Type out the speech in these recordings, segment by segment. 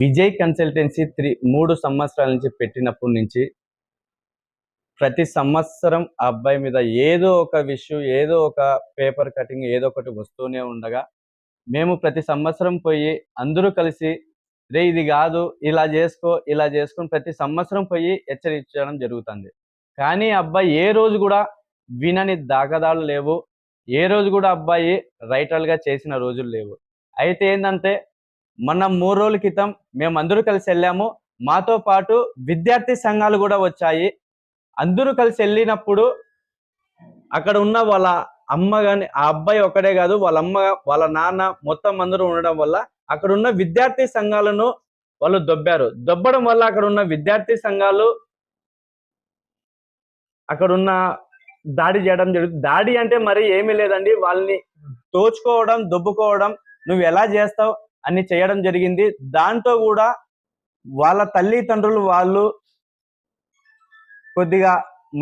Vijay consultancy 3 సంవత్సరాల నుంచి పెట్టినప్పటి నుంచి ప్రతి సంవత్సరం ఆ అబ్బాయి మీద ఏదో ఒక ఇష్యూ, ఏదో ఒక పేపర్ కటింగ్, ఏదో ఒకటి వస్తూనే ఉండగా మేము ప్రతి సంవత్సరం పోయి అందరూ కలిసి రే ఇది కాదు, ఇలా చేసుకో, ఇలా చేసుకొని ప్రతి సంవత్సరం పోయి హెచ్చరించడం జరుగుతుంది. కానీ అబ్బాయి ఏ రోజు కూడా వినని దాఖలాలు లేవు. ఏ రోజు కూడా అబ్బాయి రైటర్‌గా చేసిన రోజులు లేవు. అయితే ఏందంటే మొన్న 3 రోజుల క్రితం మేమందరూ కలిసి వెళ్ళాము. మాతో పాటు విద్యార్థి సంఘాలు కూడా వచ్చాయి. అందరూ కలిసి వెళ్ళినప్పుడు అక్కడ ఉన్న వాళ్ళ అమ్మ గాని, ఆ అబ్బాయి ఒక్కడే కాదు, వాళ్ళ అమ్మ, వాళ్ళ నాన్న మొత్తం అందరూ ఉండడం వల్ల అక్కడ ఉన్న విద్యార్థి సంఘాలను వాళ్ళు దొబ్బారు. దొబ్బడం వల్ల అక్కడ ఉన్న విద్యార్థి సంఘాలు అక్కడున్న దాడి చేయడం జరుగుతుంది. దాడి అంటే మరి ఏమీ లేదండి. వాళ్ళని తోచుకోవడం, దొబ్బుకోవడం, నువ్వు ఎలా చేస్తావు అని చేయడం జరిగింది. దాంతో కూడా వాళ్ళ తల్లిదండ్రులు వాళ్ళు కొద్దిగా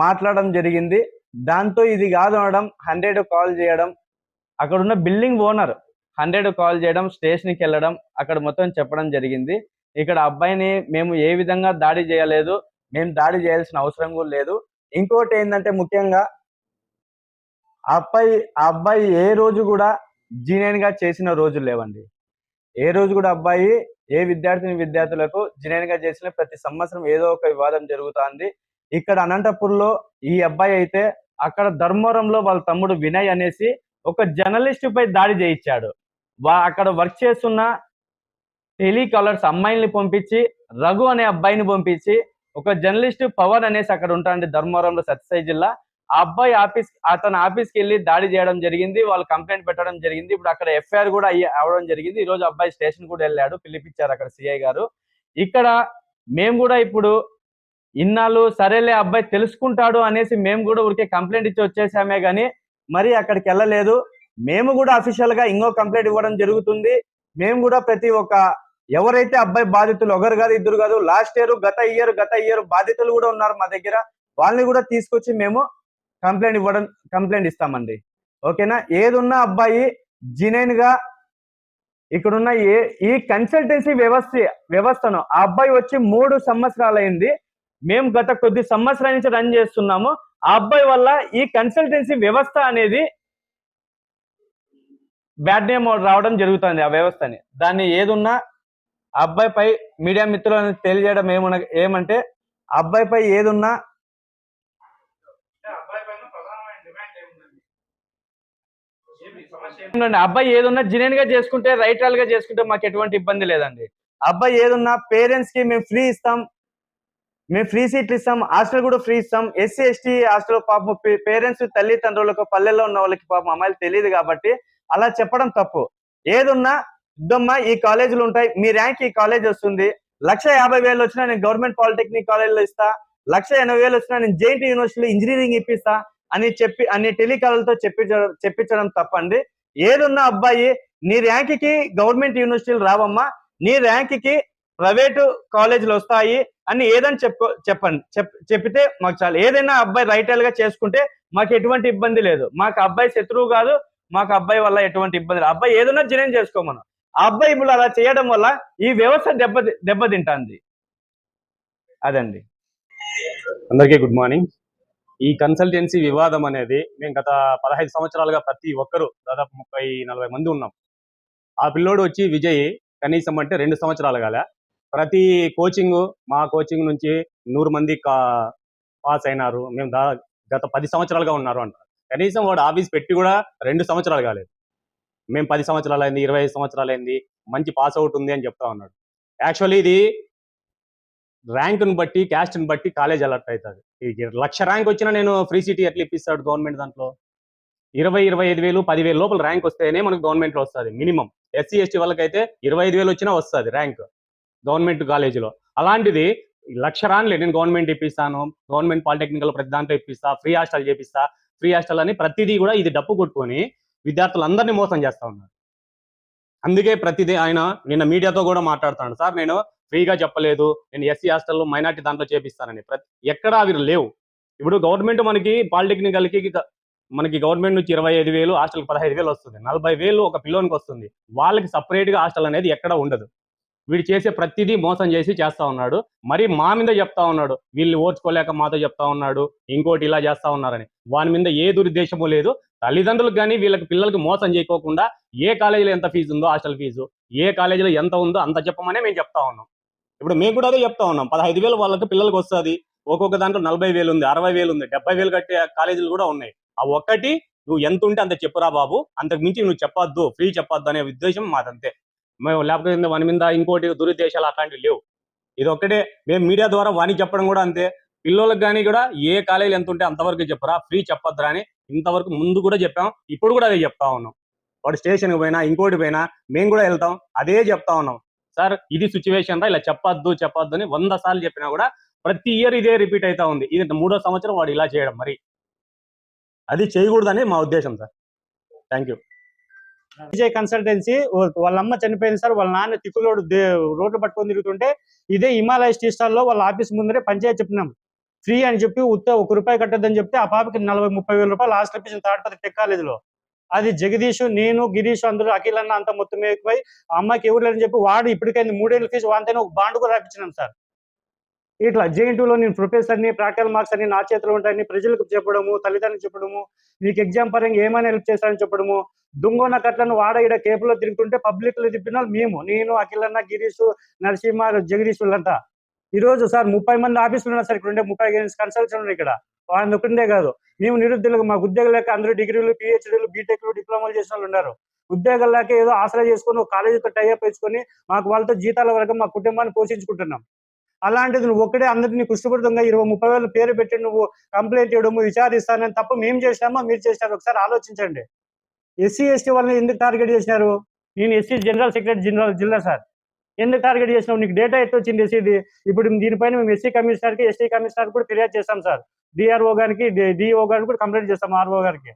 మాట్లాడడం జరిగింది. దాంతో ఇది కాదు అనడం, 100 కాల్ చేయడం, అక్కడున్న బిల్డింగ్ ఓనర్ 100 కాల్ చేయడం, స్టేషన్‌కి వెళ్ళడం, అక్కడ మొత్తం చెప్పడం జరిగింది. ఇక్కడ అబ్బాయిని మేము ఏ విధంగా దాడి చేయలేదు. మేము దాడి చేయాల్సిన అవసరం కూడా లేదు. ఇంకోటి ఏంటంటే ముఖ్యంగా ఆ అబ్బాయి ఏ రోజు కూడా జీనియన్‌గా చేసిన రోజులు లేవండి. ఏ రోజు కూడా అబ్బాయి ఏ విద్యార్థులకు జీనియన్‌గా చేసిన ప్రతి సంవత్సరం ఏదో ఒక వివాదం జరుగుతుంది. ఇక్కడ అనంతపూర్‌లో ఈ అబ్బాయి అయితే అక్కడ ధర్మవరంలో వాళ్ళ తమ్ముడు వినయ్ అనేసి ఒక జర్నలిస్ట్ పై దాడి చేయించాడు. అక్కడ వర్క్ చేస్తున్న టెలికాలర్స్ అమ్మాయిల్ని పంపించి, రఘు అనే అబ్బాయిని పంపించి, ఒక జర్నలిస్ట్ పవన్ అనేసి అక్కడ ఉంటాండి ధర్మవరంలో సత్యసాయి జిల్లా. ఆ అబ్బాయి అతని ఆఫీస్కి వెళ్ళి దాడి చేయడం జరిగింది. వాళ్ళు కంప్లైంట్ పెట్టడం జరిగింది. ఇప్పుడు అక్కడ ఎఫ్ఐఆర్ కూడా అవ్వడం జరిగింది. ఈ రోజు అబ్బాయి స్టేషన్ కూడా వెళ్ళాడు, పిలిపించారు అక్కడ సిఐ గారు. ఇక్కడ మేము కూడా ఇప్పుడు ఇన్నాళ్ళు సరేలే అబ్బాయి తెలుసుకుంటాడు అనేసి మేము కూడా ఊరికే కంప్లైంట్ ఇచ్చి వచ్చేసామే కానీ మరి అక్కడికి వెళ్ళలేదు. మేము కూడా అఫీషియల్ గా ఇంకో కంప్లైంట్ ఇవ్వడం జరుగుతుంది. మేము కూడా ప్రతి ఒక్క ఎవరైతే అబ్బాయి బాధితులు, ఒకరు కాదు, ఇద్దరు కాదు, లాస్ట్ ఇయర్, గత ఇయర్ బాధితులు కూడా ఉన్నారు మా దగ్గర. వాళ్ళని కూడా తీసుకొచ్చి మేము కంప్లైంట్ ఇస్తామండి. ఓకేనా? ఏదున్నా అబ్బాయి జెన్యూన్ గా ఇక్కడున్న ఈ కన్సల్టెన్సీ వ్యవస్థను ఆ అబ్బాయి వచ్చి 3 సంవత్సరాలు అయింది. మేము గత కొద్ది సంవత్సరాల నుంచి రన్ చేస్తున్నాము. ఆ అబ్బాయి వల్ల ఈ కన్సల్టెన్సీ వ్యవస్థ అనేది బ్యాడ్ నేమ్ రావడం జరుగుతుంది. ఆ వ్యవస్థని దాన్ని ఏదున్నా ఆ అబ్బాయిపై మీడియా మిత్రులను తెలియజేయడం ఏమంటే ఆ అబ్బాయిపై ఏదున్నా అబ్బాయి ఏదున్నా జెన్యూన్ గా చేసుకుంటే, రైటరల్ గా చేసుకుంటే మాకు ఎటువంటి ఇబ్బంది లేదండి. అబ్బాయి ఏదున్నా పేరెంట్స్ కి మేము ఫ్రీ ఇస్తాం, మేము ఫ్రీ సీట్లు ఇస్తాం, హాస్టల్ కూడా ఫ్రీ ఇస్తాం. ఎస్సీ ఎస్టీ హాస్టల్ పాపం పేరెంట్స్ తల్లిదండ్రులకు పల్లెల్లో ఉన్న వాళ్ళకి పాపం అమ్మాయిలు తెలియదు కాబట్టి అలా చెప్పడం తప్పు. ఏదున్నా ఇద్దమ్మా ఈ కాలేజీలు ఉంటాయి, మీ ర్యాంక్ ఈ కాలేజ్ వస్తుంది, 1,50,000 వచ్చినా నేను గవర్నమెంట్ పాలిటెక్నిక్ కాలేజీలో ఇస్తా, 1,80,000 వచ్చినా నేను జేఎన్టీ యూనివర్సిటీలో ఇంజనీరింగ్ ఇప్పిస్తా అని టెలికాలర్తో చెప్పించడం తప్పండి. ఏదున్నా అబ్బాయి నీ ర్యాంక్ కి గవర్నమెంట్ యూనివర్సిటీలు రావమ్మా, నీ ర్యాంక్ కి ప్రైవేటు కాలేజీలు వస్తాయి అని ఏదని చెప్పితే మాకు చాలు. ఏదైనా అబ్బాయి రైటల్ గా చేసుకుంటే మాకు ఎటువంటి ఇబ్బంది లేదు. మాకు అబ్బాయి శత్రువు కాదు, మాకు అబ్బాయి వల్ల ఎటువంటి ఇబ్బంది లేదు. అబ్బాయి ఏదైనా జెన్యూన్ చేసుకోమను. ఆ అబ్బాయి ఇప్పుడు అలా చేయడం వల్ల ఈ వ్యవస్థ దెబ్బతింటుంది. అదండి. అందరికీ గుడ్ మార్నింగ్. ఈ కన్సల్టెన్సీ వివాదం అనేది మేము గత 15 సంవత్సరాలుగా ప్రతి ఒక్కరు దాదాపు 30-40 మంది ఉన్నాం. ఆ పిల్లోడు వచ్చి విజయ్ కనీసం అంటే 2 సంవత్సరాలు కాలే. ప్రతి మా కోచింగ్ నుంచి 100 మంది పాస్ అయినారు. మేము గత 10 సంవత్సరాలుగా ఉన్నారు అంటారు. కనీసం వాడు ఆఫీస్ పెట్టి కూడా 2 సంవత్సరాలు కాలేదు. మేము 10 సంవత్సరాలు అయింది, 25 సంవత్సరాలు అయింది, మంచి పాస్ అవుట్ ఉంది అని చెప్తా ఉన్నాడు. యాక్చువల్లీ ఇది ర్యాంకుని బట్టి, క్యాస్ట్ని బట్టి కాలేజ్ అలర్ట్ అవుతుంది. 1,00,000 ర్యాంక్ వచ్చినా నేను ఫ్రీ సీటీ ఎట్లా ఇప్పిస్తాడు గవర్నమెంట్? దాంట్లో 20,000-25,000, 10,000 లోపల ర్యాంక్ వస్తేనే మనకు గవర్నమెంట్లో వస్తుంది మినిమం. ఎస్సీ ఎస్టీ వాళ్ళకైతే 25,000 వచ్చినా వస్తుంది ర్యాంక్ గవర్నమెంట్ కాలేజీలో. అలాంటిది 1,00,000 రానిలే, నేను గవర్నమెంట్ ఇప్పిస్తాను, గవర్నమెంట్ పాలిటెక్నికల్ ప్రతి దాంట్లో ఇప్పిస్తా, ఫ్రీ హాస్టల్ చేపిస్తా, ఫ్రీ హాస్టల్ అని ప్రతిదీ కూడా ఇది డప్పు కొట్టుకొని విద్యార్థులందరినీ మోసం చేస్తా ఉన్నారు. అందుకే ప్రతిదీ ఆయన నిన్న మీడియాతో కూడా మాట్లాడుతున్నాడు, సార్ నేను ఫ్రీగా చెప్పలేదు, నేను ఎస్సీ హాస్టల్లో మైనార్టీ దాంట్లో చేపిస్తానని. ఎక్కడా అవి లేవు. ఇప్పుడు గవర్నమెంట్ మనకి పాలిటెక్నికల్కి మనకి గవర్నమెంట్ నుంచి 25,000, హాస్టల్కి 15,000 వస్తుంది. 40,000 ఒక పిల్లోనికి వస్తుంది. వాళ్ళకి సపరేట్గా హాస్టల్ అనేది ఎక్కడ ఉండదు. వీడు చేసే ప్రతిదీ మోసం చేసి చేస్తా ఉన్నాడు. మరి మా మీద చెప్తా ఉన్నాడు, వీళ్ళు ఓర్చుకోలేక మాతో చెప్తా ఉన్నాడు, ఇంకోటి ఇలా చేస్తా ఉన్నారని. వాని మీద ఏ దురుద్దేశము లేదు. తల్లిదండ్రులకు కానీ వీళ్ళకి పిల్లలకి మోసం చేయకోకుండా ఏ కాలేజీలో ఎంత ఫీజు ఉందో హాస్టల్ ఫీజు, ఏ కాలేజీలో ఎంత ఉందో అంత చెప్పమనే మేము చెప్తా ఉన్నాం. ఇప్పుడు మేము కూడా అదే చెప్తా ఉన్నాం. 15,000 వాళ్ళకి పిల్లలకి వస్తుంది. ఒక్కొక్క దాంట్లో 40,000 ఉంది, 60,000 ఉంది, 70,000 కట్టే కాలేజీలు కూడా ఉన్నాయి. ఆ ఒక్కటి నువ్వు ఎంత ఉంటే అంత చెప్పురా బాబు, అంతకు మించి నువ్వు చెప్పొద్దు, ఫ్రీ చెప్పొద్దు అనే ఉద్దేశం మాదంతే. మేము లేకపోతే వాని మీద ఇంకోటి దురుద్దేశాలు అట్లాంటివి లేవు. ఇది ఒక్కటే మేము మీడియా ద్వారా వానికి చెప్పడం కూడా అంతే. పిల్లలకు కానీ కూడా ఏ కాలేజీలు ఎంత ఉంటే అంతవరకు చెప్పురా, ఫ్రీ చెప్పొద్దురా అని ఇంతవరకు ముందు కూడా చెప్పాం. ఇప్పుడు కూడా అదే చెప్తా ఉన్నాం. వాడు స్టేషన్కి పోయినా ఇంకోటి పోయినా మేము కూడా వెళ్తాం, అదే చెప్తా ఉన్నాం. సార్ ఇది సిచ్యువేషన్ రా, ఇలా చెప్పొద్దు అని 100 సార్లు చెప్పినా కూడా ప్రతి ఇయర్ ఇదే రిపీట్ అవుతా ఉంది. ఇది 3వ సంవత్సరం వాడు ఇలా చేయడం, మరి అది చేయకూడదని మా ఉద్దేశం sir. Thank you. Vijay consultancy వాళ్ళ అమ్మ చనిపోయింది సార్. వాళ్ళ నాన్న తిక్కులోడు రోడ్లు పట్టుకొని తిరుగుతుంటే ఇదే హిమాలయస్ టీ స్టాల్ లో వాళ్ళ ఆఫీస్ ముందరే పంచాయతీ చెప్పినాం. ఫ్రీ అని చెప్పి ఉత్త ₹1 కట్టద్దని చెప్తే ఆ పాపకి 40-30 వేల రూపాయలు హాస్టల్ ఫీజు తాడిపత్రి టెక్ కాలేజీలో. అది జగదీష్, నేను, గిరీష్ అందరూ అఖిల్ అన్న అంతా మొత్తం ఎక్కువై ఆ అమ్మాయికి ఎవరు లేరని చెప్పి వాడు ఇప్పటికైంది 3 ఏళ్ళ ఫీజు వాంతైనా ఒక బాండ్ కూడా రాపించినాం సార్. ఇట్లా జేఎన్టీయూలో నేను ప్రొఫెసర్ని, ప్రాక్టికల్ మార్క్స్ అని నా చేతిలో ఉంటాయని ప్రజలకు చెప్పడము, తల్లిదండ్రులకు చెప్పడము, నీకు ఎగ్జామ్ పరంగా ఏమైనా హెల్ప్ చేస్తానని చెప్పడము, దుంగోన కట్లను వాడ ఈడ కేపులో తిరుగుతుంటే పబ్లిక్ లో తిప్పిన మేము, నేను, అఖిల్ అన్న, గిరీష్, నరసింహ, జగదీష్ వీళ్ళంతా. ఈ రోజు సార్ 30 మంది ఆఫీసులు ఉన్నారు సార్. ఇక్కడ ఉండే 30 కన్సల్టెంట్స్ ఉన్నాయి ఇక్కడ. వాళ్ళని ఒకటే కాదు, మేము నిరుద్యోగులకు మాకు ఉద్యోగం లేక అందరూ డిగ్రీలు, పిహెచ్డీలు, బీటెక్లు, డిప్లొమాలు చేసిన వాళ్ళు ఉన్నారు. ఉద్యోగాలు లేక ఏదో ఆసరా చేసుకొని ఒక కాలేజీతో టైఅప్ వేసుకొని మాకు వాళ్ళతో జీతాల వరకు మా కుటుంబాన్ని పోషించుకుంటున్నాం. అలాంటిది నువ్వు ఒక్కడే అందరినీ కృష్ణపూరితంగా 20-30 వేల పేరు పెట్టి నువ్వు కంప్లైంట్ చేయడము, విచారిస్తానని తప్ప మేము చేసినామా మీరు చేసినారు ఒకసారి ఆలోచించండి. ఎస్సీ ఎస్టీ వాళ్ళని ఎందుకు టార్గెట్ చేసినారు? నేను ఎస్సీ జనరల్ సెక్రటరీ జిల్లా సార్. ఎందుకు టార్గెట్ చేసినావు? నీకు డేటా ఎట్లా వచ్చింది ఎస్సీది? ఇప్పుడు దీనిపైన మేము ఎస్సీ కమిషనర్కి, ఎస్టీ కమిషనర్ కూడా ఫిర్యాదు చేస్తాం సార్. డిఆర్ఓ గారికి, డిఓ గారికి కూడా కంప్లైంట్ చేస్తాం, ఆర్ఓ గారికి.